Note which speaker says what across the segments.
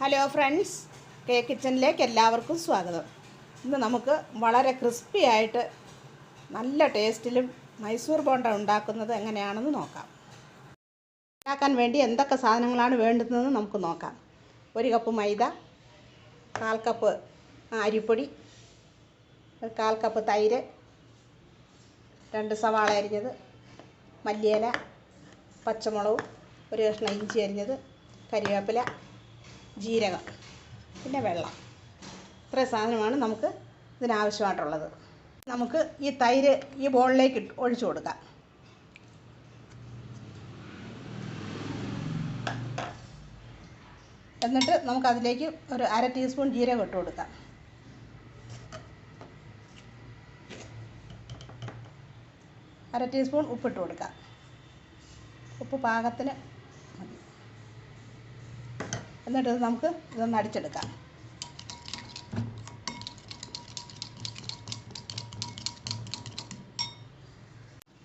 Speaker 1: Hello friends, cake കിച്ചണിലേക്ക് എല്ലാവർക്കും സ്വാഗതം. ഇന്ന് നമുക്ക് വളരെ ക്രിസ്പി ആയിട്ട് നല്ല ടേസ്റ്റിലും മൈസൂർ ബോണ്ട ഉണ്ടാക്കുന്നത് എങ്ങനെയാണെന്ന് നോക്കാം. ഉണ്ടാക്കാൻ വേണ്ടി എന്തൊക്കെ സാധനങ്ങളാണ് വേണ്ടുന്നതെന്ന് നമുക്ക് നോക്കാം. 1 കപ്പ് മൈദ, 1/4 കപ്പ് അരിപ്പൊടി, 1/4 കപ്പ് തൈര്, 2 സവാള അരിഞ്ഞത്, മല്ലിയില, പച്ചമുളക്, 1 കഷ്ണം ഇഞ്ചി അരിഞ്ഞത്, കരിവേപ്പില, ജീരകം, പിന്നെ വെള്ളം. ഇത്രയും സാധനമാണ് നമുക്ക് ഇതിനാവശ്യമായിട്ടുള്ളത്. നമുക്ക് ഈ തൈര് ഈ ബോളിലേക്ക് ഒഴിച്ചു കൊടുക്കാം. എന്നിട്ട് നമുക്കതിലേക്ക് ഒരു 1/2 ടീസ്പൂൺ ജീരകം ഇട്ട് കൊടുക്കാം. അര ടീസ്പൂൺ ഉപ്പിട്ട് കൊടുക്കാം. ഉപ്പ് പാകത്തിന് മതി. എന്നിട്ട് നമുക്ക് ഇതൊന്ന് അടിച്ചെടുക്കാം.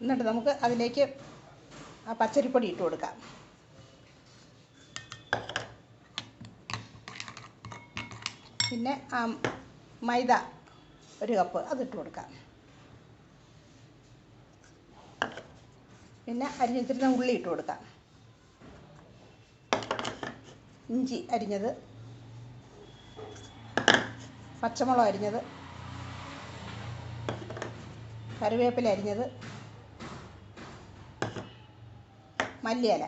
Speaker 1: എന്നിട്ട് നമുക്ക് അതിലേക്ക് ആ പച്ചരിപ്പൊടി ഇട്ട് കൊടുക്കാം. പിന്നെ ആ മൈദ 1 കപ്പ് അതിട്ട് കൊടുക്കാം. പിന്നെ അരിഞ്ഞിട്ടിരുന്ന ഉള്ളി ഇട്ട് കൊടുക്കാം. ഇഞ്ചി അരിഞ്ഞത്, പച്ചമുളക് അരിഞ്ഞത്, കറിവേപ്പില അരിഞ്ഞത്, മല്ലിയില,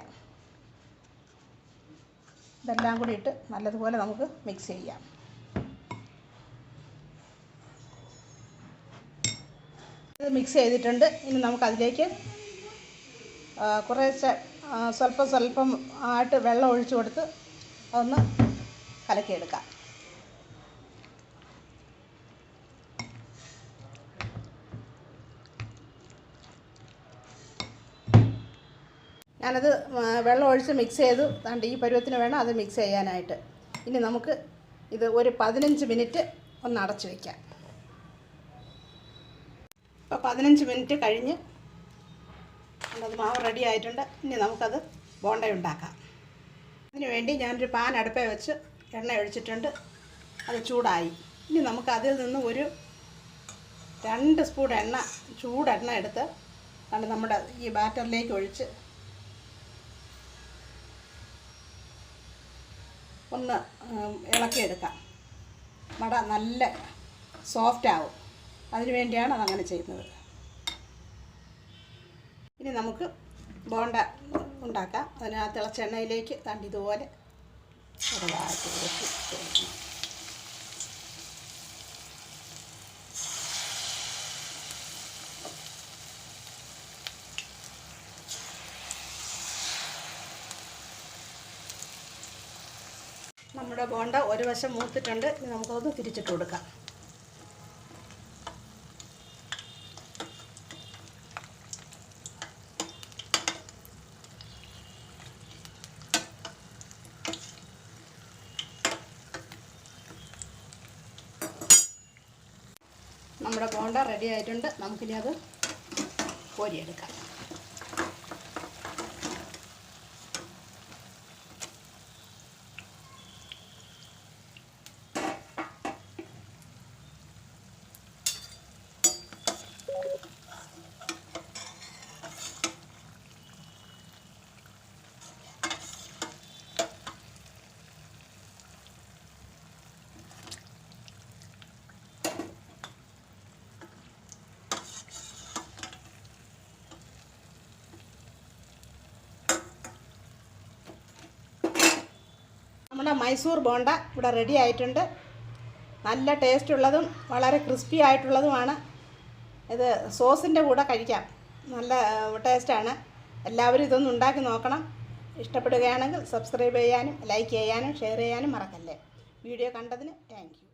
Speaker 1: ഇതെല്ലാം കൂടി ഇട്ട് നല്ലതുപോലെ നമുക്ക് മിക്സ് ചെയ്യാം. ഇത് മിക്സ് ചെയ്തിട്ടുണ്ട്. ഇനി നമുക്കതിലേക്ക് കുറേശ്ശെ സ്വല്പം ആയിട്ട് വെള്ളം ഒഴിച്ചു കൊടുത്ത് അതൊന്ന് കലക്കിയെടുക്കാം. ഞാനത് വെള്ളം ഒഴിച്ച് മിക്സ് ചെയ്തു. അതുകൊണ്ട് ഈ പരുവത്തിന് വേണം അത് മിക്സ് ചെയ്യാനായിട്ട്. ഇനി നമുക്ക് ഇത് ഒരു 15 മിനിറ്റ് ഒന്ന് അടച്ചു വയ്ക്കാം. ഇപ്പോൾ 15 മിനിറ്റ് കഴിഞ്ഞ് അത് മാവ് റെഡി ആയിട്ടുണ്ട്. ഇനി നമുക്കത് ബോണ്ട ഉണ്ടാക്കാം. അതിന് വേണ്ടി ഞാനൊരു പാൻ അടുപ്പേ വെച്ച് എണ്ണ ഒഴിച്ചിട്ടുണ്ട്. അത് ചൂടായി. ഇനി നമുക്ക് അതിൽ നിന്ന് ഒരു 2 സ്പൂൺ ചൂടെണ്ണ എടുത്ത് നമ്മുടെ ഈ ബാറ്ററിലേക്ക് ഒഴിച്ച് ഒന്ന് ഇളക്കിയെടുക്കാം. വട നല്ല സോഫ്റ്റ് ആവും. അതിനു വേണ്ടിയാണ് അതങ്ങനെ ചെയ്യുന്നത്. ഇനി നമുക്ക് ബോണ്ട ഉണ്ടാക്കാം. അതിന് ആ തിളച്ച എണ്ണയിലേക്ക് ഇതുപോലെ ചെറുതായിട്ട് കൊടുക്കണം. നമ്മുടെ ബോണ്ട ഒരു വശം മൂത്തിട്ടുണ്ട്. ഇനി നമുക്കതൊന്ന് തിരിച്ചിട്ട് കൊടുക്കാം. നമ്മുടെ ബോണ്ട റെഡി ആയിട്ടുണ്ട്. നമുക്കിനി അത് കോരിയെടുക്കാം. നമ്മുടെ മൈസൂർ ബോണ്ട ഇവിടെ റെഡി ആയിട്ടുണ്ട്. നല്ല ടേസ്റ്റുള്ളതും വളരെ ക്രിസ്പി ആയിട്ടുള്ളതുമാണ്. ഇത് സോസിൻ്റെ കൂടെ കഴിക്കാം. നല്ല ടേസ്റ്റാണ്. എല്ലാവരും ഇതൊന്ന് ഉണ്ടാക്കി നോക്കണം. ഇഷ്ടപ്പെടുകയാണെങ്കിൽ സബ്സ്ക്രൈബ് ചെയ്യാനും ലൈക്ക് ചെയ്യാനും ഷെയർ ചെയ്യാനും മറക്കല്ലേ. വീഡിയോ കണ്ടതിന് താങ്ക് യു.